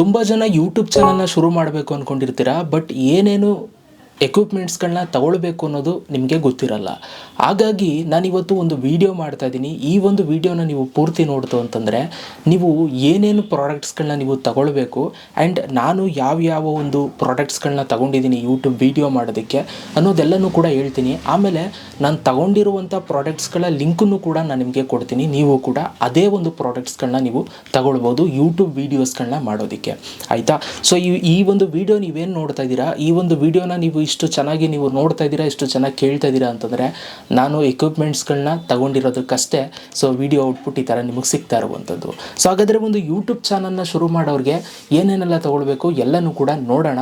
ತುಂಬ ಜನ ಯೂಟ್ಯೂಬ್ ಚಾನಲ್ನ ಶುರು ಮಾಡಬೇಕು ಅಂದ್ಕೊಂಡಿರ್ತೀರಾ, ಬಟ್ ಏನೇನು ಎಕ್ವಿಪ್ಮೆಂಟ್ಸ್ಗಳನ್ನ ತಗೊಳ್ಬೇಕು ಅನ್ನೋದು ನಿಮಗೆ ಗೊತ್ತಿರಲ್ಲ. ಹಾಗಾಗಿ ನಾನಿವತ್ತು ಒಂದು ವಿಡಿಯೋ ಮಾಡ್ತಾ ಇದ್ದೀನಿ. ಈ ಒಂದು ವಿಡಿಯೋನ ನೀವು ಪೂರ್ತಿ ನೋಡ್ತು ಅಂತಂದರೆ ನೀವು ಏನೇನು ಪ್ರಾಡಕ್ಟ್ಸ್ಗಳನ್ನ ನೀವು ತಗೊಳ್ಬೇಕು ಆ್ಯಂಡ್ ನಾನು ಯಾವ ಒಂದು ಪ್ರಾಡಕ್ಟ್ಸ್ಗಳನ್ನ ತಗೊಂಡಿದ್ದೀನಿ ಯೂಟ್ಯೂಬ್ ವಿಡಿಯೋ ಮಾಡೋದಕ್ಕೆ ಅನ್ನೋದೆಲ್ಲನೂ ಕೂಡ ಹೇಳ್ತೀನಿ. ಆಮೇಲೆ ನಾನು ತಗೊಂಡಿರುವಂಥ ಪ್ರಾಡಕ್ಟ್ಸ್ಗಳ ಲಿಂಕನ್ನು ಕೂಡ ನಾನು ನಿಮಗೆ ಕೊಡ್ತೀನಿ. ನೀವು ಕೂಡ ಅದೇ ಒಂದು ಪ್ರಾಡಕ್ಟ್ಸ್ಗಳನ್ನ ನೀವು ತಗೊಳ್ಬೋದು ಯೂಟ್ಯೂಬ್ ವೀಡಿಯೋಸ್ಗಳನ್ನ ಮಾಡೋದಕ್ಕೆ, ಆಯಿತಾ? ಸೊ ಈ ಒಂದು ವಿಡಿಯೋ ನೀವೇನು ನೋಡ್ತಾ ಇದ್ದೀರಾ, ಈ ಒಂದು ವಿಡಿಯೋನ ನೀವು ಇಷ್ಟು ಚೆನ್ನಾಗಿ ನೀವು ನೋಡ್ತಾ ಇದ್ದೀರಾ, ಇಷ್ಟು ಚೆನ್ನಾಗಿ ಕೇಳ್ತಾ ಇದ್ದೀರಾ ಅಂತಂದರೆ ನಾನು ಎಕ್ವಿಪ್ಮೆಂಟ್ಸ್ಗಳನ್ನ ತಗೊಂಡಿರೋದಕ್ಕಷ್ಟೇ. ಸೊ ವಿಡಿಯೋ ಔಟ್ಪುಟ್ ಈ ಥರ ನಿಮಗೆ ಸಿಗ್ತಾ ಇರುವಂಥದ್ದು. ಸೊ ಹಾಗಾದರೆ ಒಂದು ಯೂಟ್ಯೂಬ್ ಚಾನಲ್ನ ಶುರು ಮಾಡೋರಿಗೆ ಏನೇನೆಲ್ಲ ತಗೊಳ್ಬೇಕು ಎಲ್ಲನೂ ಕೂಡ ನೋಡೋಣ.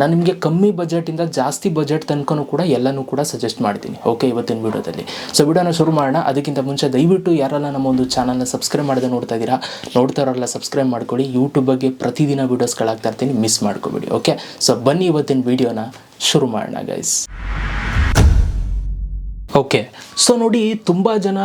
ನಾನು ನಿಮಗೆ ಕಮ್ಮಿ ಬಜೆಟಿಂದ ಜಾಸ್ತಿ ಬಜೆಟ್ ತನಕನೂ ಕೂಡ ಎಲ್ಲನೂ ಕೂಡ ಸಜೆಸ್ಟ್ ಮಾಡ್ತೀನಿ, ಓಕೆ, ಇವತ್ತಿನ ವಿಡಿಯೋದಲ್ಲಿ. ಸೊ ವಿಡಿಯೋನ ಶುರು ಮಾಡೋಣ. ಅದಕ್ಕಿಂತ ಮುಂಚೆ ದಯವಿಟ್ಟು ಯಾರೆಲ್ಲ ನಮ್ಮ ಒಂದು ಚಾನಲ್ನ ಸಬ್ಸ್ಕ್ರೈಬ್ ಮಾಡದೆ ನೋಡ್ತಾ ಇದ್ದೀರಾ, ನೋಡ್ತಾ ಇರೋಲ್ಲ ಸಬ್ಸ್ಕ್ರೈಬ್ ಮಾಡ್ಕೊಳ್ಳಿ. ಯೂಟ್ಯೂಬ್ ಬಗ್ಗೆ ಪ್ರತಿದಿನ ವೀಡಿಯೋಸ್ಗಳಾಗ್ತಾ ಇರ್ತೀನಿ, ಮಿಸ್ ಮಾಡ್ಕೊಬೇಡಿ, ಓಕೆ? ಸೊ ಬನ್ನಿ ಇವತ್ತಿನ ವಿಡಿಯೋನ ಶುರು ಮಾಡೋಣ ಗೈಸ್. ಓಕೆ, ಸೊ ನೋಡಿ, ತುಂಬ ಜನ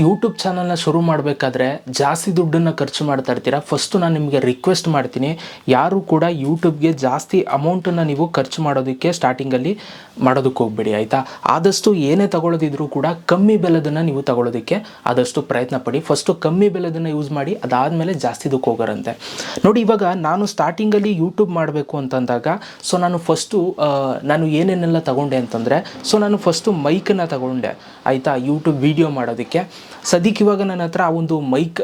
ಯೂಟ್ಯೂಬ್ ಚಾನಲ್ನ ಶುರು ಮಾಡಬೇಕಾದ್ರೆ ಜಾಸ್ತಿ ದುಡ್ಡನ್ನು ಖರ್ಚು ಮಾಡ್ತಾ ಇರ್ತೀರ. ಫಸ್ಟು ನಾನು ನಿಮಗೆ ರಿಕ್ವೆಸ್ಟ್ ಮಾಡ್ತೀನಿ, ಯಾರು ಕೂಡ ಯೂಟ್ಯೂಬ್ಗೆ ಜಾಸ್ತಿ ಅಮೌಂಟನ್ನು ನೀವು ಖರ್ಚು ಮಾಡೋದಕ್ಕೆ ಸ್ಟಾರ್ಟಿಂಗಲ್ಲಿ ಮಾಡೋದಕ್ಕೆ ಹೋಗಬೇಡಿ, ಆಯಿತಾ? ಆದಷ್ಟು ಏನೇ ತಗೊಳ್ಳೋದಿದ್ರೂ ಕೂಡ ಕಮ್ಮಿ ಬೆಲೆದನ್ನು ನೀವು ತಗೊಳ್ಳೋದಕ್ಕೆ ಆದಷ್ಟು ಪ್ರಯತ್ನ ಪಡಿ. ಫಸ್ಟು ಕಮ್ಮಿ ಬೆಲೆದನ್ನು ಯೂಸ್ ಮಾಡಿ, ಅದಾದಮೇಲೆ ಜಾಸ್ತಿದಕ್ಕೆ ಹೋಗೋರಂತೆ. ನೋಡಿ, ಇವಾಗ ನಾನು ಸ್ಟಾರ್ಟಿಂಗಲ್ಲಿ ಯೂಟ್ಯೂಬ್ ಮಾಡಬೇಕು ಅಂತಂದಾಗ ಸೊ ನಾನು ಫಸ್ಟು ನಾನು ಏನೇನೆಲ್ಲ ತಗೊಂಡೆ ಅಂತಂದರೆ, ಸೊ ನಾನು ಫಸ್ಟು ಮೈಕನ್ನು ತಗೊಂಡೆ, ಆಯಿತಾ, ಯೂಟ್ಯೂಬ್ ವೀಡಿಯೋ ಮಾಡೋದಕ್ಕೆ. ಸದ್ಯಕ್ಕೆ ಇವಾಗ ನನ್ನ ಹತ್ರ ಆ ಒಂದು ಮೈಕ್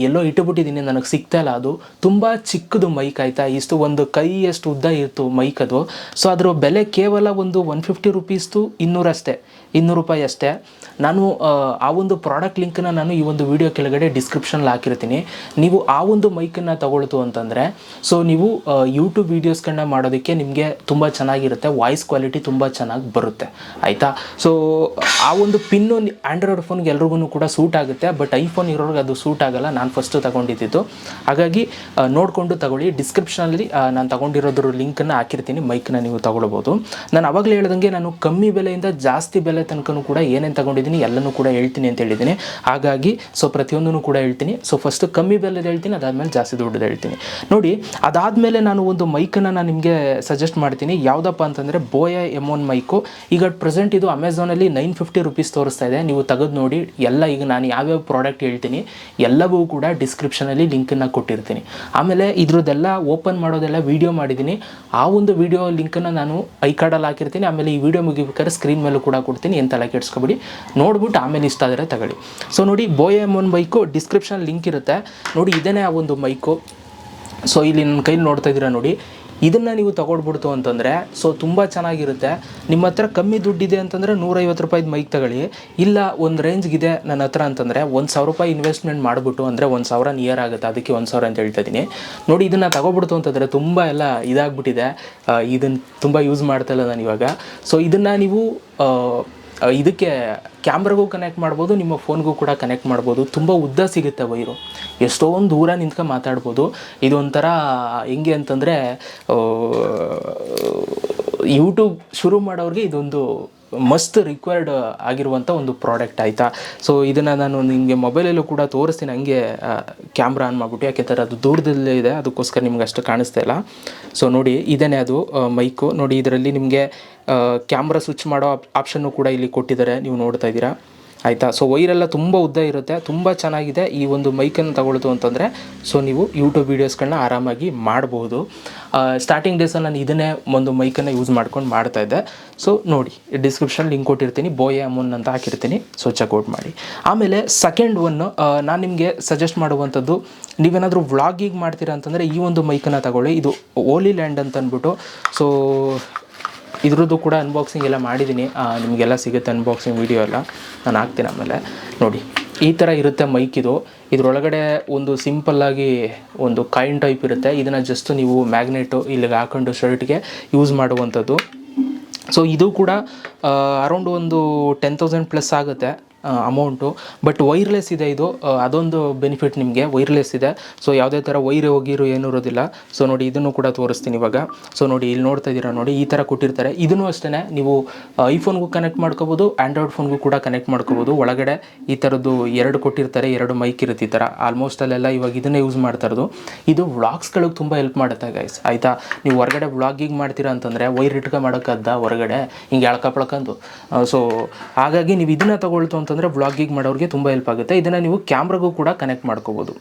ಎಲ್ಲೋ ಇಟ್ಟುಬಿಟ್ಟಿದ್ದೀನಿ, ನನಗೆ ಸಿಗ್ತಾ ಇಲ್ಲ. ಅದು ತುಂಬ ಚಿಕ್ಕದು ಮೈಕ್, ಆಯಿತಾ, ಇಷ್ಟು ಒಂದು ಕೈಯಷ್ಟು ಉದ್ದ ಇತ್ತು ಮೈಕ್ ಅದು. ಸೊ ಅದರ ಬೆಲೆ ಕೇವಲ ಒಂದು 150 ರುಪೀಸ್ದು 200 ರೂಪಾಯಿ ಅಷ್ಟೇ. ನಾನು ಆ ಒಂದು ಪ್ರಾಡಕ್ಟ್ ಲಿಂಕನ್ನು ನಾನು ಈ ಒಂದು ವಿಡಿಯೋ ಕೆಳಗಡೆ ಡಿಸ್ಕ್ರಿಪ್ಷನಲ್ಲಿ ಹಾಕಿರ್ತೀನಿ. ನೀವು ಆ ಒಂದು ಮೈಕನ್ನು ತಗೊಳ್ತು ಅಂತಂದರೆ ಸೊ ನೀವು ಯೂಟ್ಯೂಬ್ ವೀಡಿಯೋಸ್ಗಳನ್ನ ಮಾಡೋದಕ್ಕೆ ನಿಮಗೆ ತುಂಬ ಚೆನ್ನಾಗಿರುತ್ತೆ, ವಾಯ್ಸ್ ಕ್ವಾಲಿಟಿ ತುಂಬ ಚೆನ್ನಾಗಿ ಬರುತ್ತೆ, ಆಯಿತಾ? ಸೊ ಆ ಒಂದು ಪಿನ್ನು ಆ್ಯಂಡ್ರಾಯ್ಡ್ ಫೋನ್ಗೆ ಎಲ್ರಿಗೂ ಕೂಡ ಸೂಟ್ ಆಗುತ್ತೆ, ಬಟ್ ಐಫೋನ್ ಇರೋರಿಗೆ ಅದು ಸೂಟ್ ಆಗೋಲ್ಲ. ನಾನು ಫಸ್ಟು ತಗೊಂಡಿದ್ದು, ಹಾಗಾಗಿ ನೋಡಿಕೊಂಡು ತಗೊಳ್ಳಿ. ಡಿಸ್ಕ್ರಿಪ್ಷನಲ್ಲಿ ನಾನು ತಗೊಂಡಿರೋದ್ರ ಲಿಂಕನ್ನು ಹಾಕಿರ್ತೀನಿ, ಮೈಕನ್ನ ನೀವು ತಗೊಳ್ಬೋದು. ನಾನು ಆವಾಗಲೇ ಹೇಳ್ದಂಗೆ ನಾನು ಕಮ್ಮಿ ಬೆಲೆಯಿಂದ ಜಾಸ್ತಿ ಬೆಲೆ ತನಕನೂ ಕೂಡ ಏನೇನು ತಗೊಂಡಿದ್ದೀನಿ ಎಲ್ಲನೂ ಕೂಡ ಹೇಳ್ತೀನಿ ಅಂತ ಹೇಳಿದ್ದೀನಿ. ಹಾಗಾಗಿ ಸೊ ಪ್ರತಿಯೊಂದೂ ಕೂಡ ಹೇಳ್ತೀನಿ. ಸೊ ಫಸ್ಟು ಕಮ್ಮಿ ಬೆಲೆದು ಹೇಳ್ತೀನಿ, ಅದಾದಮೇಲೆ ಜಾಸ್ತಿ ದುಡ್ಡು ಹೇಳ್ತೀನಿ. ನೋಡಿ, ಅದಾದಮೇಲೆ ನಾನು ಒಂದು ಮೈಕನ್ನು ನಾನು ನಿಮಗೆ ಸಜೆಸ್ಟ್ ಮಾಡ್ತೀನಿ. ಯಾವುದಪ್ಪ ಅಂತಂದರೆ ಬೋಯಾ M1 ಮೈಕು. ಈಗ ಪ್ರೆಸೆಂಟ್ ಇದು ಅಮೆಝಾನಲ್ಲಿ 950 ರುಪೀಸ್ ತೋರಿಸ್ತಾ ಇದೆ. ನೀವು ತೆಗೆದು ನೋಡಿ. ಎಲ್ಲ ಈಗ ನಾನು ಯಾವ್ಯಾವ ಪ್ರಾಡಕ್ಟ್ ಹೇಳ್ತೀನಿ ಎಲ್ಲವೂ ಕೂಡ ಡಿಸ್ಕ್ರಿಪ್ಷನಲ್ಲಿ ಲಿಂಕನ್ನು ಕೊಟ್ಟಿರ್ತೀನಿ. ಆಮೇಲೆ ಇದ್ರದ್ದೆಲ್ಲ ಓಪನ್ ಮಾಡೋದೆಲ್ಲ ವೀಡಿಯೋ ಮಾಡಿದ್ದೀನಿ. ಆ ಒಂದು ವೀಡಿಯೋ ಲಿಂಕನ್ನು ನಾನು ಐ ಕಾರ್ಡಲ್ಲಿ ಹಾಕಿರ್ತೀನಿ. ಆಮೇಲೆ ಈ ವಿಡಿಯೋ ಮುಗಿಬೇಕಾದ್ರೆ ಸ್ಕ್ರೀನ್ ಮೇಲೂ ಕೂಡ ಕೊಡ್ತೀನಿ, ಏನು ತಲೆ ಕೆಡಿಸ್ಕೊಬೇಡಿ. ನೋಡ್ಬಿಟ್ಟು ಆಮೇಲೆ ಇಷ್ಟ ಆದರೆ ತಗೊಳ್ಳಿ. ಸೊ ನೋಡಿ, ಬೋಯಾ M1 ಮೈಕು ಡಿಸ್ಕ್ರಿಪ್ಷನ್ ಲಿಂಕ್ ಇರುತ್ತೆ ನೋಡಿ. ಇದೇನೇ ಆ ಒಂದು ಮೈಕು. ಸೊ ಇಲ್ಲಿ ನನ್ನ ಕೈಲಿ ನೋಡ್ತಾ ಇದ್ದೀರಾ ನೋಡಿ, ಇದನ್ನು ನೀವು ತಗೊಳ್ಬಿಡ್ತು ಅಂತಂದರೆ ಸೊ ತುಂಬ ಚೆನ್ನಾಗಿರುತ್ತೆ. ನಿಮ್ಮ ಹತ್ರ ಕಮ್ಮಿ ದುಡ್ಡಿದೆ ಅಂತಂದರೆ 150 ರೂಪಾಯಿದು ಮೈಕ್ ತಗೊಳ್ಳಿ. ಇಲ್ಲ ಒಂದು ರೇಂಜ್ಗಿದೆ ನನ್ನ ಹತ್ರ ಅಂತಂದರೆ 1000 ರೂಪಾಯಿ ಇನ್ವೆಸ್ಟ್ಮೆಂಟ್ ಮಾಡಿಬಿಟ್ಟು, ಅಂದರೆ 1000 ನಿಯರ್ ಆಗುತ್ತೆ, ಅದಕ್ಕೆ 1000 ಅಂತ ಹೇಳ್ತಾ ಇದ್ದೀನಿ. ನೋಡಿ, ಇದನ್ನು ತಗೊಬಿಡ್ತು ಅಂತಂದರೆ ತುಂಬ ಎಲ್ಲ ಇದಾಗ್ಬಿಟ್ಟಿದೆ, ಇದನ್ನು ತುಂಬ ಯೂಸ್ ಮಾಡ್ತಾಯಿಲ್ಲ ನಾನು ಇವಾಗ. ಸೊ ಇದನ್ನು ನೀವು ಇದಕ್ಕೆ ಕ್ಯಾಮ್ರಾಗೂ ಕನೆಕ್ಟ್ ಮಾಡ್ಬೋದು, ನಿಮ್ಮ ಫೋನ್ಗೂ ಕೂಡ ಕನೆಕ್ಟ್ ಮಾಡ್ಬೋದು. ತುಂಬ ಉದ್ದ ಸಿಗುತ್ತೆ ವೈರು, ಎಷ್ಟೊಂದು ದೂರ ನಿಂತ್ಕೊಂಡು ಮಾತಾಡ್ಬೋದು. ಇದೊಂಥರ ಹೆಂಗೆ ಅಂತಂದರೆ ಯೂಟ್ಯೂಬ್ ಶುರು ಮಾಡೋರಿಗೆ ಇದೊಂದು ಮಸ್ತ್ ರಿಕ್ವೈರ್ಡ್ ಆಗಿರುವಂಥ ಒಂದು ಪ್ರಾಡಕ್ಟ್, ಆಯಿತಾ? ಸೊ ಇದನ್ನು ನಾನು ನಿಮಗೆ ಮೊಬೈಲಲ್ಲೂ ಕೂಡ ತೋರಿಸ್ತೀನಿ, ಹಂಗೆ ಕ್ಯಾಮ್ರಾ ಆನ್ ಮಾಡಿಬಿಟ್ಟು. ಯಾಕೆಂದರೆ ಅದು ದೂರದಲ್ಲೇ ಇದೆ, ಅದಕ್ಕೋಸ್ಕರ ನಿಮ್ಗೆ ಅಷ್ಟು ಕಾಣಿಸ್ತಾ ಇಲ್ಲ. ಸೊ ನೋಡಿ, ಇದೇನೇ ಅದು ಮೈಕು. ನೋಡಿ, ಇದರಲ್ಲಿ ನಿಮಗೆ ಕ್ಯಾಮ್ರಾ ಸ್ವಿಚ್ ಮಾಡೋ ಆಪ್ಷನ್ನು ಕೂಡ ಇಲ್ಲಿ ಕೊಟ್ಟಿದ್ದಾರೆ, ನೀವು ನೋಡ್ತಾ ಇದ್ದೀರಾ, ಆಯಿತಾ? ಸೊ ವೈರೆಲ್ಲ ತುಂಬ ಉದ್ದ ಇರುತ್ತೆ, ತುಂಬ ಚೆನ್ನಾಗಿದೆ. ಈ ಒಂದು ಮೈಕನ್ನು ತಗೊಳ್ತು ಅಂತಂದರೆ ಸೊ ನೀವು ಯೂಟ್ಯೂಬ್ ವೀಡಿಯೋಸ್ಗಳನ್ನ ಆರಾಮಾಗಿ ಮಾಡ್ಬೋದು. ಸ್ಟಾರ್ಟಿಂಗ್ ಡೇಸಲ್ಲಿ ನಾನು ಇದನ್ನೇ ಒಂದು ಮೈಕನ್ನು ಯೂಸ್ ಮಾಡ್ಕೊಂಡು ಮಾಡ್ತಾಯಿದ್ದೆ. ಸೊ ನೋಡಿ, ಡಿಸ್ಕ್ರಿಪ್ಷನ್ ಲಿಂಕ್ ಕೊಟ್ಟಿರ್ತೀನಿ, ಬೋಯಾ M1 ಅಂತ ಹಾಕಿರ್ತೀನಿ. ಸೊ ಚೆಕ್ಔಟ್ ಮಾಡಿ. ಆಮೇಲೆ ಸೆಕೆಂಡ್ ಒನ್ನು ನಾನು ನಿಮಗೆ ಸಜೆಸ್ಟ್ ಮಾಡುವಂಥದ್ದು, ನೀವೇನಾದರೂ ವ್ಲಾಗಿಗೆ ಮಾಡ್ತೀರಾ ಅಂತಂದರೆ ಈ ಒಂದು ಮೈಕನ್ನು ತಗೊಳ್ಳಿ. ಇದು ಓಲಿ ಲ್ಯಾಂಡ್ ಅಂತ ಅಂದ್ಬಿಟ್ಟು. ಸೊ ಇದ್ರದ್ದು ಕೂಡ ಅನ್ಬಾಕ್ಸಿಂಗ್ ಎಲ್ಲ ಮಾಡಿದ್ದೀನಿ, ನಿಮಗೆಲ್ಲ ಸಿಗುತ್ತೆ ಅನ್ಬಾಕ್ಸಿಂಗ್ ವೀಡಿಯೋ ಎಲ್ಲ ನಾನು ಹಾಕ್ತೀನಿ. ಆಮೇಲೆ ನೋಡಿ, ಈ ಥರ ಇರುತ್ತೆ ಮೈಕ್. ಇದರೊಳಗಡೆ ಒಂದು ಸಿಂಪಲ್ಲಾಗಿ ಒಂದು ಕಾಯಿನ್ ಟೈಪ್ ಇರುತ್ತೆ. ಇದನ್ನು ಜಸ್ಟ್ ನೀವು ಮ್ಯಾಗ್ನೆಟು ಇಲ್ಲಿಗೆ ಹಾಕೊಂಡು ಶರ್ಟ್ಗೆ ಯೂಸ್ ಮಾಡುವಂಥದ್ದು. ಸೊ ಇದು ಕೂಡ ಅರೌಂಡ್ ಒಂದು 10,000 ಪ್ಲಸ್ ಆಗುತ್ತೆ. ಅಮೌಂಟು. ಬಟ್ ವೈರ್ಲೆಸ್ ಇದೆ ಇದು, ಅದೊಂದು ಬೆನಿಫಿಟ್ ನಿಮಗೆ, ವೈರ್ಲೆಸ್ ಇದೆ. ಸೊ ಯಾವುದೇ ಥರ ವೈರ್ ಹೋಗಿರೋ ಏನೂ ಇರೋದಿಲ್ಲ. ಸೊ ನೋಡಿ ಇದನ್ನು ಕೂಡ ತೋರಿಸ್ತೀನಿ ಇವಾಗ. ಸೊ ನೋಡಿ ಇಲ್ಲಿ ನೋಡ್ತಾ ಇದ್ದೀರಾ ನೋಡಿ, ಈ ಥರ ಕೊಟ್ಟಿರ್ತಾರೆ. ಇದನ್ನು ಅಷ್ಟೇ ನೀವು ಐಫೋನ್ಗೂ ಕನೆಕ್ಟ್ ಮಾಡ್ಕೋಬೋದು, ಆ್ಯಂಡ್ರಾಯ್ಡ್ ಫೋನ್ಗೂ ಕೂಡ ಕನೆಕ್ಟ್ ಮಾಡ್ಕೋಬೋದು. ಒಳಗಡೆ ಈ ಥರದ್ದು 2 ಕೊಟ್ಟಿರ್ತಾರೆ, 2 ಮೈಕ್ ಇರುತ್ತೆ ಈ ಥರ. ಆಲ್ಮೋಸ್ಟ್ ಅಲ್ಲೆಲ್ಲ ಇವಾಗ ಇದನ್ನೇ ಯೂಸ್ ಮಾಡ್ತಾ ಇರೋದು. ಇದು ವ್ಲಾಗ್ಸ್ಗಳಿಗೆ ತುಂಬ ಹೆಲ್ಪ್ ಮಾಡುತ್ತೆ ಗೈಸ್, ಆಯಿತಾ. ನೀವು ಹೊರಗಡೆ ವ್ಲಾಗಿಂಗ್ ಮಾಡ್ತೀರಾ ಅಂತಂದರೆ ವೈರ್ ಮಾಡೋಕ್ಕದ್ದ ಹೊರಗಡೆ ಹಿಂಗೆ ಎಳ್ಕಪ್ಳಕ್ಕಂದು. ಸೊ ಹಾಗಾಗಿ ನೀವು ಇದನ್ನು ತಗೊಳ್ತು ಅಂತಂದರೆ ವ್ಲಾಗಿಂಗ್ ಮಾಡೋರಿಗೆ ತುಂಬ ಹೆಲ್ಪ್ ಆಗುತ್ತೆ. ಇದನ್ನು ನೀವು ಕ್ಯಾಮ್ರಾಗೂ ಕೂಡ ಕನೆಕ್ಟ್ ಮಾಡ್ಕೋಬೋದು.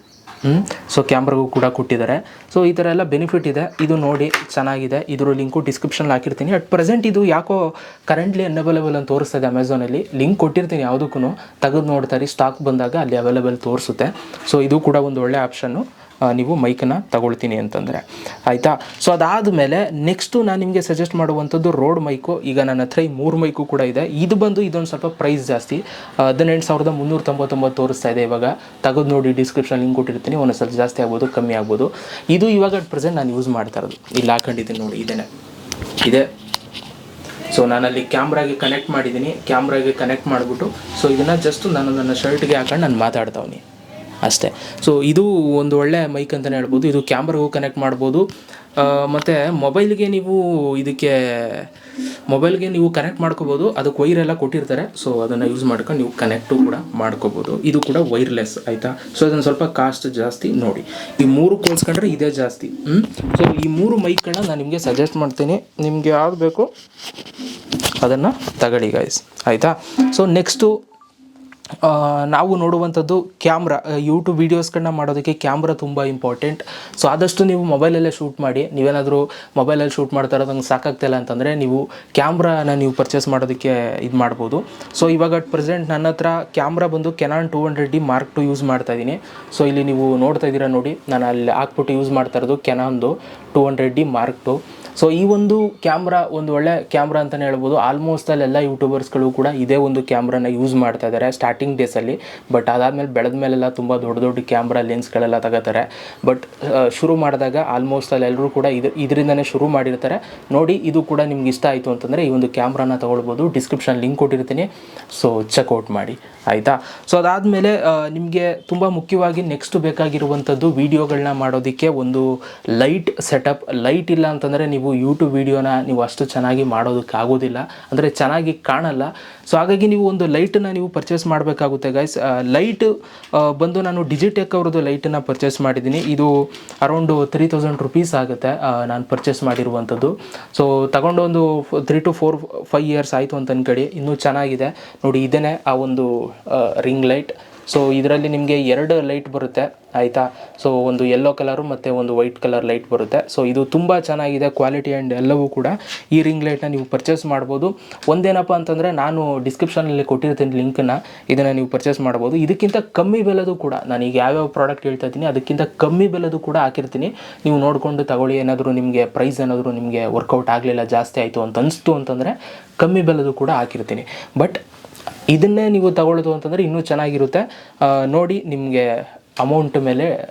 ಸೊ ಕ್ಯಾಮ್ರಾಗೂ ಕೂಡ ಕೊಟ್ಟಿದ್ದಾರೆ. ಸೊ ಈ ಥರ ಎಲ್ಲ ಬೆನಿಫಿಟ್ ಇದೆ. ಇದು ನೋಡಿ ಚೆನ್ನಾಗಿದೆ. ಇದರ ಲಿಂಕು ಡಿಸ್ಕ್ರಿಪ್ಷನಲ್ಲಿ ಹಾಕಿರ್ತೀನಿ. ಅಟ್ ಪ್ರೆಸೆಂಟ್ ಇದು ಯಾಕೋ ಕರೆಂಟ್ಲಿ ಅನ್ಅವೈಲೇಬಲ್ ಅಂತ ತೋರಿಸ್ತಾ ಇದೆ ಅಮೆಝಾನಲ್ಲಿ. ಲಿಂಕ್ ಕೊಟ್ಟಿರ್ತೀನಿ, ಯಾವುದಕ್ಕೂ ತೆಗೆದು ನೋಡ್ತಾರೆ, ಸ್ಟಾಕ್ ಬಂದಾಗ ಅಲ್ಲಿ ಅವೈಲೇಬಲ್ ತೋರಿಸುತ್ತೆ. ಸೊ ಇದು ಕೂಡ ಒಂದು ಒಳ್ಳೆ ಆಪ್ಷನ್ನು, ನೀವು ಮೈಕನ್ನು ತಗೊಳ್ತೀನಿ ಅಂತಂದರೆ, ಆಯಿತಾ. ಸೊ ಅದಾದಮೇಲೆ ನೆಕ್ಸ್ಟು ನಾನು ನಿಮಗೆ ಸಜೆಸ್ಟ್ ಮಾಡುವಂಥದ್ದು ರೋಡ್ ಮೈಕು. ಈಗ ನನ್ನ ಹತ್ರ ಈ 3 ಮೈಕು ಕೂಡ ಇದೆ. ಇದು ಬಂದು ಇದೊಂದು ಸ್ವಲ್ಪ ಪ್ರೈಸ್ ಜಾಸ್ತಿ, 18,399 ತೋರಿಸ್ತಾ ಇದೆ ಇವಾಗ. ತೆಗೆದು ನೋಡಿ, ಡಿಸ್ಕ್ರಿಪ್ಷನ್ ಲಿಂಕ್ ಕೊಟ್ಟಿರ್ತೀನಿ. ಒಂದೊಂದು ಸ್ವಲ್ಪ ಜಾಸ್ತಿ ಆಗ್ಬೋದು, ಕಮ್ಮಿ ಆಗ್ಬೋದು. ಇದು ಇವಾಗ ಅಟ್ ಪ್ರೆಸೆಂಟ್ ನಾನು ಯೂಸ್ ಮಾಡ್ತಾ ಇರೋದು. ಇಲ್ಲಿ ಹಾಕೊಂಡಿದ್ದೀನಿ ನೋಡಿ, ಇದೆ. ಸೊ ನಾನಲ್ಲಿ ಕ್ಯಾಮ್ರಾಗೆ ಕನೆಕ್ಟ್ ಮಾಡಿದ್ದೀನಿ. ಕ್ಯಾಮ್ರಾಗೆ ಕನೆಕ್ಟ್ ಮಾಡಿಬಿಟ್ಟು ಸೊ ಇದನ್ನು ಜಸ್ಟ್ ನಾನು ನನ್ನ ಶರ್ಟ್ಗೆ ಹಾಕೊಂಡು ನಾನು ಮಾತಾಡ್ತಾವ್ನಿ ಅಷ್ಟೇ. ಸೊ ಇದು ಒಂದು ಒಳ್ಳೆ ಮೈಕ್ ಅಂತಲೇ ಹೇಳ್ಬೋದು. ಇದು ಕ್ಯಾಮ್ರಾಗೂ ಕನೆಕ್ಟ್ ಮಾಡ್ಬೋದು, ಮತ್ತು ಮೊಬೈಲ್ಗೆ ನೀವು ಕನೆಕ್ಟ್ ಮಾಡ್ಕೋಬೋದು. ಅದಕ್ಕೆ ವೈರೆಲ್ಲ ಕೊಟ್ಟಿರ್ತಾರೆ. ಸೊ ಅದನ್ನು ಯೂಸ್ ಮಾಡ್ಕೊಂಡು ನೀವು ಕನೆಕ್ಟು ಕೂಡ ಮಾಡ್ಕೋಬೋದು. ಇದು ಕೂಡ ವೈರ್ಲೆಸ್, ಆಯಿತಾ. ಸೊ ಅದನ್ನು ಸ್ವಲ್ಪ ಕಾಸ್ಟ್ ಜಾಸ್ತಿ ನೋಡಿ. ಈ 3 ಹೋಲಿಸ್ಕೊಂಡ್ರೆ ಇದೇ ಜಾಸ್ತಿ. ಸೊ ಈ 3 ಮೈಕ್ಗಳನ್ನ ನಾನು ನಿಮಗೆ ಸಜೆಸ್ಟ್ ಮಾಡ್ತೀನಿ. ನಿಮಗೆ ಯಾವ್ದು ಬೇಕು ಅದನ್ನು ತಗೊಳ್ಳಿ ಗೈಸ್, ಆಯಿತಾ. ಸೊ ನೆಕ್ಸ್ಟು ನಾವು ನೋಡುವಂಥದ್ದು ಕ್ಯಾಮ್ರಾ. ಯೂಟ್ಯೂಬ್ ವೀಡಿಯೋಸ್ಗಳನ್ನ ಮಾಡೋದಕ್ಕೆ ಕ್ಯಾಮ್ರಾ ತುಂಬ ಇಂಪಾರ್ಟೆಂಟ್. ಸೊ ಆದಷ್ಟು ನೀವು ಮೊಬೈಲಲ್ಲೇ ಶೂಟ್ ಮಾಡಿ. ನೀವೇನಾದರೂ ಮೊಬೈಲಲ್ಲಿ ಶೂಟ್ ಮಾಡ್ತಾ ಇರೋದು ಹಂಗೆ ಸಾಕಾಗ್ತಿಲ್ಲ ಅಂತಂದರೆ ನೀವು ಕ್ಯಾಮ್ರಾನ ನೀವು ಪರ್ಚೇಸ್ ಮಾಡೋದಕ್ಕೆ ಇದು ಮಾಡ್ಬೋದು. ಸೊ ಇವಾಗ ಅಟ್ ಪ್ರೆಸೆಂಟ್ ನನ್ನ ಹತ್ರ ಕ್ಯಾಮ್ರಾ ಬಂದು Canon 200D Mark II use ಮಾಡ್ತಾಯಿದ್ದೀನಿ. ಸೊ ಇಲ್ಲಿ ನೀವು ನೋಡ್ತಾ ಇದ್ದೀರಾ ನೋಡಿ, ನಾನು ಅಲ್ಲಿ ಹಾಕ್ಬಿಟ್ಟು ಯೂಸ್ ಮಾಡ್ತಾ ಇರೋದು ಕೆನಾನ್ದು 200D Mark II. ಸೊ ಈ ಒಂದು ಕ್ಯಾಮ್ರಾ ಒಂದು ಒಳ್ಳೆ ಕ್ಯಾಮ್ರಾ ಅಂತಲೇ ಹೇಳ್ಬೋದು. ಆಲ್ಮೋಸ್ಟ್ ಎಲ್ಲ ಯೂಟ್ಯೂಬರ್ಸ್ಗಳು ಕೂಡ ಇದೇ ಒಂದು ಕ್ಯಾಮ್ರಾನ ಯೂಸ್ ಮಾಡ್ತಾ ಇದ್ದಾರೆ ಸ್ಟಾರ್ಟಿಂಗ್ ಡೇಸಲ್ಲಿ. ಬಟ್ ಅದಾದಮೇಲೆ ಬೆಳೆದ ಮೇಲೆಲ್ಲ ತುಂಬ ದೊಡ್ಡ ಕ್ಯಾಮ್ರಾ ಲೆನ್ಸ್ಗಳೆಲ್ಲ ತಗೋತಾರೆ. ಬಟ್ ಶುರು ಮಾಡಿದಾಗ ಆಲ್ಮೋಸ್ಟ್ ಎಲ್ಲರೂ ಕೂಡ ಇದರಿಂದನೇ ಶುರು ಮಾಡಿರ್ತಾರೆ. ನೋಡಿ, ಇದು ಕೂಡ ನಿಮ್ಗೆ ಇಷ್ಟ ಆಯಿತು ಅಂತಂದರೆ ಈ ಒಂದು ಕ್ಯಾಮ್ರಾನ ತೊಗೊಳ್ಬೋದು. ಡಿಸ್ಕ್ರಿಪ್ಷನ್ ಲಿಂಕ್ ಕೊಟ್ಟಿರ್ತೀನಿ, ಸೊ ಚೆಕ್ಔಟ್ ಮಾಡಿ, ಆಯಿತಾ. ಸೊ ಅದಾದಮೇಲೆ ನಿಮಗೆ ತುಂಬ ಮುಖ್ಯವಾಗಿ ನೆಕ್ಸ್ಟ್ ಬೇಕಾಗಿರುವಂಥದ್ದು ವೀಡಿಯೋಗಳನ್ನ ಮಾಡೋದಕ್ಕೆ ಒಂದು ಲೈಟ್ ಸೆಟಪ್. ಲೈಟ್ ಇಲ್ಲ ಅಂತಂದರೆ ನೀವು ಯೂಟ್ಯೂಬ್ ವೀಡಿಯೋನ ನೀವು ಅಷ್ಟು ಚೆನ್ನಾಗಿ ಮಾಡೋದಕ್ಕೆ ಆಗೋದಿಲ್ಲ, ಅಂದರೆ ಚೆನ್ನಾಗಿ ಕಾಣಲ್ಲ. ಸೊ ಹಾಗಾಗಿ ನೀವು ಒಂದು ಲೈಟನ್ನು ನೀವು ಪರ್ಚೇಸ್ ಮಾಡಬೇಕಾಗುತ್ತೆ ಗೈಸ್. ಲೈಟ್ ಬಂದು ನಾನು ಡಿಜಿಟೆಕ್ ಅವ್ರದ್ದು ಲೈಟನ್ನು ಪರ್ಚೇಸ್ ಮಾಡಿದ್ದೀನಿ. ಇದು ಅರೌಂಡು 3000 ರೂಪೀಸ್ ಆಗುತ್ತೆ ನಾನು ಪರ್ಚೇಸ್ ಮಾಡಿರುವಂಥದ್ದು. ಸೊ ತಗೊಂಡು ಒಂದು 3 to 5 ಇಯರ್ಸ್ ಆಯಿತು ಅಂತ ಅನ್ಕೊಳ್ಳಿ. ಇನ್ನೂ ಚೆನ್ನಾಗಿದೆ ನೋಡಿ. ಇದೇ ಆ ಒಂದು ರಿಂಗ್ ಲೈಟ್. ಸೊ ಇದರಲ್ಲಿ ನಿಮಗೆ 2 ಲೈಟ್ ಬರುತ್ತೆ, ಆಯಿತಾ. ಸೊ ಒಂದು ಯೆಲ್ಲೋ ಕಲರು ಮತ್ತು ಒಂದು ವೈಟ್ ಕಲರ್ ಲೈಟ್ ಬರುತ್ತೆ. ಸೊ ಇದು ತುಂಬ ಚೆನ್ನಾಗಿದೆ, ಕ್ವಾಲಿಟಿ ಆ್ಯಂಡ್ ಎಲ್ಲವೂ ಕೂಡ. ಈ ರಿಂಗ್ ಲೈಟ್ನ ನೀವು ಪರ್ಚೇಸ್ ಮಾಡ್ಬೋದು. ಒಂದೇನಪ್ಪ ಅಂತಂದರೆ ನಾನು ಡಿಸ್ಕ್ರಿಪ್ಷನಲ್ಲಿ ಕೊಟ್ಟಿರ್ತೀನಿ ಲಿಂಕನ್ನು, ಇದನ್ನು ನೀವು ಪರ್ಚೇಸ್ ಮಾಡ್ಬೋದು. ಇದಕ್ಕಿಂತ ಕಮ್ಮಿ ಬೆಲೆದು ಕೂಡ, ನಾನೀಗ ಯಾವ್ಯಾವ ಪ್ರಾಡಕ್ಟ್ ಹೇಳ್ತಾ ಇದ್ದೀನಿ ಅದಕ್ಕಿಂತ ಕಮ್ಮಿ ಬೆಲೆದು ಕೂಡ ಹಾಕಿರ್ತೀನಿ. ನೀವು ನೋಡಿಕೊಂಡು ತಗೊಳ್ಳಿ. ಏನಾದರೂ ನಿಮಗೆ ಪ್ರೈಸ್ ಏನಾದರೂ ನಿಮಗೆ ವರ್ಕೌಟ್ ಆಗಲಿಲ್ಲ, ಜಾಸ್ತಿ ಆಯಿತು ಅಂತ ಅನಿಸ್ತು ಅಂತಂದರೆ ಕಮ್ಮಿ ಬೆಲೆದು ಕೂಡ ಹಾಕಿರ್ತೀನಿ. ಬಟ್ ಇದನ್ನೇ ನೀವು ತಗೊಳ್ಳೋದು ಅಂತಂದರೆ ಇನ್ನೂ ಚೆನ್ನಾಗಿರುತ್ತೆ ನೋಡಿ. ನಿಮಗೆ ಅಮೌಂಟ್ ಮೇಲೆ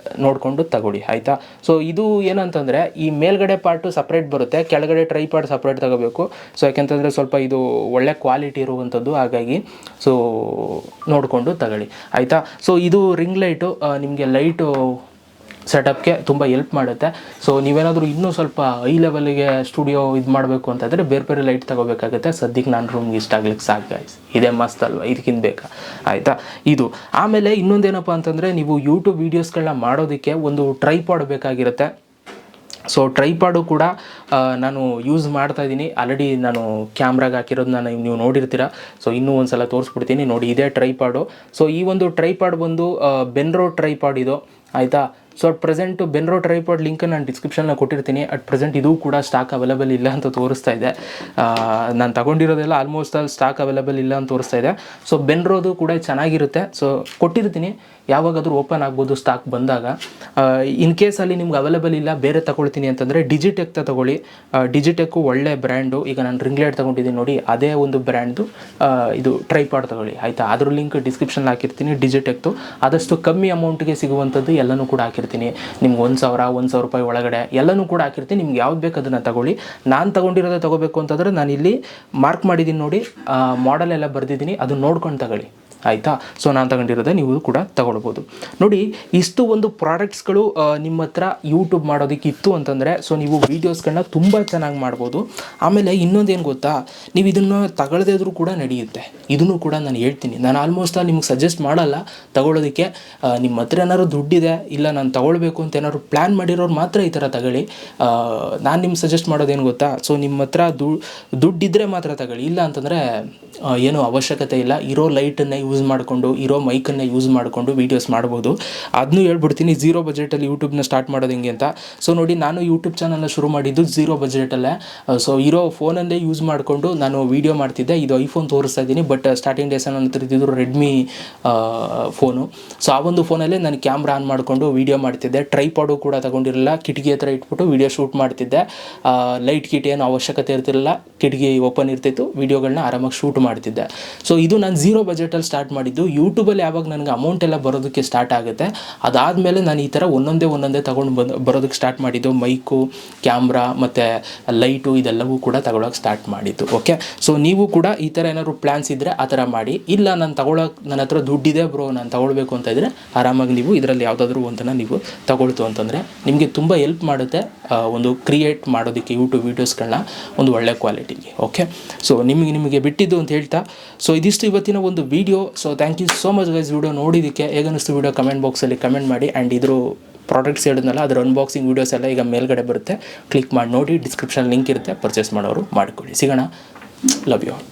ನೋಡಿಕೊಂಡು ತಗೊಳ್ಳಿ, ಆಯಿತಾ. ಸೊ ಇದು ಏನಂತಂದರೆ ಈ ಮೇಲ್ಗಡೆ ಪಾರ್ಟು ಸಪ್ರೇಟ್ ಬರುತ್ತೆ, ಕೆಳಗಡೆ ಟ್ರೈಪಾಡ್ ಸಪ್ರೇಟ್ ತಗೋಬೇಕು. ಸೊ ಯಾಕೆಂತಂದರೆ ಸ್ವಲ್ಪ ಇದು ಒಳ್ಳೆ ಕ್ವಾಲಿಟಿ ಇರುವಂಥದ್ದು, ಹಾಗಾಗಿ ಸೊ ನೋಡಿಕೊಂಡು ತಗೊಳ್ಳಿ, ಆಯಿತಾ. ಸೊ ಇದು ರಿಂಗ್ ಲೈಟು ನಿಮಗೆ ಲೈಟು ಸೆಟಪ್ಗೆ ತುಂಬ ಹೆಲ್ಪ್ ಮಾಡುತ್ತೆ. ಸೊ ನೀವೇನಾದರೂ ಇನ್ನೂ ಸ್ವಲ್ಪ ಹೈ ಲೆವೆಲ್ಗೆ ಸ್ಟುಡಿಯೋ ಇದು ಮಾಡಬೇಕು ಅಂತಂದರೆ ಬೇರೆ ಲೈಟ್ ತಗೋಬೇಕಾಗುತ್ತೆ. ಸದ್ಯಕ್ಕೆ ನಾನು ರೂಮ್ಗೆ ಇಷ್ಟ ಆಗ್ಲಿಕ್ಕೆ ಸಾಕು ಗೈಸ್. ಇದೇ ಮಸ್ತ್ ಅಲ್ವಾ, ಇದಕ್ಕಿಂತ ಬೇಕಾ, ಆಯಿತಾ. ಇದು ಆಮೇಲೆ ಇನ್ನೊಂದೇನಪ್ಪ ಅಂತಂದರೆ ನೀವು ಯೂಟ್ಯೂಬ್ ವೀಡಿಯೋಸ್ಗಳನ್ನ ಮಾಡೋದಕ್ಕೆ ಒಂದು ಟ್ರೈಪಾಡ್ ಬೇಕಾಗಿರುತ್ತೆ. ಸೊ ಟ್ರೈಪಾಡು ಕೂಡ ನಾನು ಯೂಸ್ ಮಾಡ್ತಾಯಿದ್ದೀನಿ ಆಲ್ರೆಡಿ. ನಾನು ಕ್ಯಾಮ್ರಾಗೆ ಹಾಕಿರೋದನ್ನ ನೀವು ನೋಡಿರ್ತೀರ. ಸೊ ಇನ್ನೂ ಒಂದು ಸಲ ತೋರಿಸ್ಬಿಡ್ತೀನಿ ನೋಡಿ, ಇದೇ ಟ್ರೈಪಾಡು. ಸೊ ಈ ಒಂದು ಟ್ರೈಪಾಡ್ ಬಂದು ಬೆನ್ರೋ ಟ್ರೈಪಾಡ್ ಇದು, ಆಯಿತಾ. So at present Benro tripod link ನಾನು ಡಿಸ್ಕ್ರಿಪ್ಷನ್ನಲ್ಲಿ ಕೊಟ್ಟಿರ್ತೀನಿ. ಅಟ್ ಪ್ರೆಸೆಂಟ್ ಇದು ಕೂಡ ಸ್ಟಾಕ್ ಅವೈಲೇಬಲ್ ಇಲ್ಲ ಅಂತ ತೋರಿಸ್ತಾ ಇದೆ. ನಾನು ತಗೊಂಡಿರೋದೆಲ್ಲ ಆಲ್ಮೋಸ್ಟ್ ಅಲ್ಲಿ ಸ್ಟಾಕ್ ಅವೈಲೇಬಲ್ ಇಲ್ಲ ಅಂತ ತೋರಿಸ್ತಾ ಇದೆ. ಸೊ ಬೆನ್ರೋದು ಕೂಡ ಚೆನ್ನಾಗಿರುತ್ತೆ. ಸೊ ಕೊಟ್ಟಿರ್ತೀನಿ, ಯಾವಾಗಾದರೂ ಓಪನ್ ಆಗ್ಬೋದು ಸ್ಟಾಕ್ ಬಂದಾಗ. ಇನ್ ಕೇಸಲ್ಲಿ ನಿಮ್ಗೆ ಅವೈಲೇಬಲ್ ಇಲ್ಲ, ಬೇರೆ ತಗೊಳ್ತೀನಿ ಅಂತಂದರೆ ಡಿಜಿಟೆಕ್ ತಗೊಳ್ಳಿ. ಡಿಜಿಟೆಕ್ಕು ಒಳ್ಳೆ ಬ್ರ್ಯಾಂಡು. ಈಗ ನಾನು ರಿಂಗ್ ಲೈಟ್ ತೊಗೊಂಡಿದ್ದೀನಿ ನೋಡಿ, ಅದೇ ಒಂದು ಬ್ರ್ಯಾಂಡ್ದು ಇದು ಟ್ರೈಪಾಡ್ ತಗೊಳ್ಳಿ, ಆಯಿತಾ. ಅದ್ರ ಲಿಂಕ್ ಡಿಸ್ಕ್ರಿಪ್ಷನ್ ಹಾಕಿರ್ತೀನಿ. ಡಿಜಿಟೆಕ್ದು ಆದಷ್ಟು ಕಮ್ಮಿ ಅಮೌಂಟ್ಗೆ ಸಿಗುವಂಥದ್ದು ಎಲ್ಲನೂ ಕೂಡ ಹಾಕಿರ್ತೀನಿ. ನಿಮ್ಗೆ 1,000 ರೂಪಾಯಿ ಒಳಗಡೆ ಎಲ್ಲನೂ ಕೂಡ ಹಾಕಿರ್ತೀನಿ. ನಿಮ್ಗೆ ಯಾವ್ದು ಬೇಕು ಅದನ್ನು ತಗೊಳ್ಳಿ. ನಾನು ತೊಗೊಂಡಿರೋದೇ ತೊಗೋಬೇಕು ಅಂತಂದರೆ ನಾನು ಇಲ್ಲಿ ಮಾರ್ಕ್ ಮಾಡಿದ್ದೀನಿ ನೋಡಿ, ಮಾಡೆಲ್ ಎಲ್ಲ ಬರೆದಿದ್ದೀನಿ, ಅದನ್ನು ನೋಡ್ಕೊಂಡು ತಗೊಳ್ಳಿ, ಆಯಿತಾ. ಸೊ ನಾನು ತಗೊಂಡಿರೋದೇ ನೀವು ಕೂಡ ತಗೊಳ್ಬೋದು. ನೋಡಿ, ಇಷ್ಟು ಒಂದು ಪ್ರಾಡಕ್ಟ್ಸ್ಗಳು ನಿಮ್ಮ ಹತ್ರ ಯೂಟ್ಯೂಬ್ ಮಾಡೋದಕ್ಕೆ ಇತ್ತು ಅಂತಂದರೆ ಸೊ ನೀವು ವೀಡಿಯೋಸ್ಗಳನ್ನ ತುಂಬ ಚೆನ್ನಾಗಿ ಮಾಡ್ಬೋದು. ಆಮೇಲೆ ಇನ್ನೊಂದೇನು ಗೊತ್ತಾ, ನೀವು ಇದನ್ನು ತಗೊಳ್ಳದೇ ಇದ್ರೂ ಕೂಡ ನಡೆಯುತ್ತೆ. ಇದನ್ನು ಕೂಡ ನಾನು ಹೇಳ್ತೀನಿ. ನಾನು ಆಲ್ಮೋಸ್ಟ್ ನಿಮ್ಗೆ ಸಜೆಸ್ಟ್ ಮಾಡಲ್ಲ ತಗೊಳ್ಳೋದಕ್ಕೆ. ನಿಮ್ಮ ಹತ್ರ ಏನಾದ್ರು ದುಡ್ಡಿದೆ, ಇಲ್ಲ ನಾನು ತಗೊಳ್ಬೇಕು ಅಂತ ಏನಾದ್ರು ಪ್ಲ್ಯಾನ್ ಮಾಡಿರೋರು ಮಾತ್ರ ಈ ಥರ ತಗೊಳ್ಳಿ. ನಾನು ನಿಮ್ಗೆ ಸಜೆಸ್ಟ್ ಮಾಡೋದೇನು ಗೊತ್ತಾ, ಸೊ ನಿಮ್ಮ ಹತ್ರ ದುಡ್ಡಿದ್ದರೆ ಮಾತ್ರ ತಗೊಳ್ಳಿ. ಇಲ್ಲ ಅಂತಂದರೆ ಏನೂ ಅವಶ್ಯಕತೆ ಇಲ್ಲ. ಇರೋ ಲೈಟನ್ನು ಯೂಸ್ ಮಾಡಿಕೊಂಡು, ಇರೋ ಮೈಕನ್ನು ಯೂಸ್ ಮಾಡಿಕೊಂಡು ವೀಡಿಯೋಸ್ ಮಾಡ್ಬೋದು. ಅದನ್ನೂ ಹೇಳ್ಬಿಡ್ತೀನಿ, ಝೀರೋ ಬಜೆಟಲ್ಲಿ ಯೂಟ್ಯೂಬ್ನ ಸ್ಟಾರ್ಟ್ ಮಾಡೋದು ಹೆಂಗೆ ಅಂತ. ಸೊ ನೋಡಿ, ನಾನು ಯೂಟ್ಯೂಬ್ ಚಾನಲ್ನ ಶುರು ಮಾಡಿದ್ದು ಝೀರೋ ಬಜೆಟಲ್ಲೇ. ಸೊ ಇರೋ ಫೋನಲ್ಲೇ ಯೂಸ್ ಮಾಡಿಕೊಂಡು ನಾನು ವೀಡಿಯೋ ಮಾಡ್ತಿದ್ದೆ. ಇದು ಐಫೋನ್ ತೋರಿಸ್ತಾ ಇದ್ದೀನಿ, ಬಟ್ ಸ್ಟಾರ್ಟಿಂಗ್ ಡೇಸ್ ನನ್ನ ಹತ್ರ ಇದ್ದಿದ್ದು ರೆಡ್ಮಿ ಫೋನು. ಸೊ ಆ ಒಂದು ಫೋನಲ್ಲೇ ನಾನು ಕ್ಯಾಮ್ರಾ ಆನ್ ಮಾಡಿಕೊಂಡು ವೀಡಿಯೋ ಮಾಡ್ತಿದ್ದೆ. ಟ್ರೈಪಾಡು ಕೂಡ ತಗೊಂಡಿರಲಿಲ್ಲ, ಕಿಟಕಿ ಹತ್ರ ಇಟ್ಬಿಟ್ಟು ವೀಡಿಯೋ ಶೂಟ್ ಮಾಡ್ತಿದ್ದೆ. ಲೈಟ್ ಕಿಟ್ ಏನು ಅವಶ್ಯಕತೆ ಇರ್ತಿರಲಿಲ್ಲ, ಕಿಟಕಿ ಓಪನ್ ಇರ್ತಿತ್ತು, ವೀಡಿಯೋಗಳನ್ನ ಆರಾಮಾಗಿ ಶೂಟ್ ಮಾಡ್ತಿದ್ದೆ. ಸೊ ಇದು ನಾನು ಝೀರೋ ಬಜೆಟಲ್ಲಿ ಸ್ಟಾರ್ಟ್ ಮಾಡಿದ್ದು. ಯೂಟ್ಯೂಬಲ್ಲಿ ಯಾವಾಗ ನನಗೆ ಅಮೌಂಟ್ ಎಲ್ಲ ಬರೋದಕ್ಕೆ ಸ್ಟಾರ್ಟ್ ಆಗುತ್ತೆ, ಅದಾದಮೇಲೆ ನಾನು ಈ ಥರ ಒಂದೊಂದೇ ತೊಗೊಂಡು ಬರೋದಕ್ಕೆ ಸ್ಟಾರ್ಟ್ ಮಾಡಿದ್ದು. ಮೈಕು, ಕ್ಯಾಮ್ರಾ ಮತ್ತು ಲೈಟು ಇದೆಲ್ಲವೂ ಕೂಡ ತಗೊಳ್ಳೋಕೆ ಸ್ಟಾರ್ಟ್ ಮಾಡಿದ್ದು. ಓಕೆ, ಸೊ ನೀವು ಕೂಡ ಈ ಥರ ಏನಾದ್ರು ಪ್ಲ್ಯಾನ್ಸ್ ಇದ್ದರೆ ಆ ಥರ ಮಾಡಿ. ಇಲ್ಲ ನಾನು ನನ್ನ ಹತ್ರ ದುಡ್ಡಿದೆ ಬ್ರೋ, ನಾನು ತಗೊಳ್ಬೇಕು ಅಂತ ಇದ್ದರೆ ಆರಾಮಾಗಿ ನೀವು ಇದರಲ್ಲಿ ಯಾವುದಾದ್ರೂ ಒಂದನ್ನು ನೀವು ತಗೊಳ್ತು ಅಂತಂದರೆ ನಿಮಗೆ ತುಂಬ ಹೆಲ್ಪ್ ಮಾಡುತ್ತೆ ಒಂದು ಕ್ರಿಯೇಟ್ ಮಾಡೋದಕ್ಕೆ ಯೂಟ್ಯೂಬ್ ವೀಡಿಯೋಸ್ಗಳನ್ನ ಒಂದು ಒಳ್ಳೆ ಕ್ವಾಲಿಟಿಗೆ. ಓಕೆ, ಸೊ ನಿಮಗೆ ಬಿಟ್ಟಿದ್ದು ಅಂತ ಹೇಳ್ತಾ, ಸೊ ಇದಿಷ್ಟು ಇವತ್ತಿನ ಒಂದು video. So thank you so much guys video ನೋಡಿದ್ದಕ್ಕೆ. ಹೇಗನ್ನಿಸ್ತು ವೀಡಿಯೋ ಕಮೆಂಟ್ ಬಾಕ್ಸಲ್ಲಿ ಕಮೆಂಟ್ ಮಾಡಿ. ಆ್ಯಂಡ್ ಇದ್ರ ಪ್ರಾಡಕ್ಟ್ಸ್ ಹೇಳಿದ್ನಲ್ಲ, ಅದರ ಅನ್ಬಾಕ್ಸಿಂಗ್ ವೀಡಿಯೋಸ್ ಎಲ್ಲ ಈಗ ಮೇಲ್ಗಡೆ ಬರುತ್ತೆ, ಕ್ಲಿಕ್ ಮಾಡಿ ನೋಡಿ. ಡಿಸ್ಕ್ರಿಪ್ಷನ್ ಲಿಂಕ್ ಇರುತ್ತೆ, ಪರ್ಚೇಸ್ ಮಾಡೋರು ಮಾಡ್ಕೊಳ್ಳಿ. ಸಿಗೋಣ. Love you all.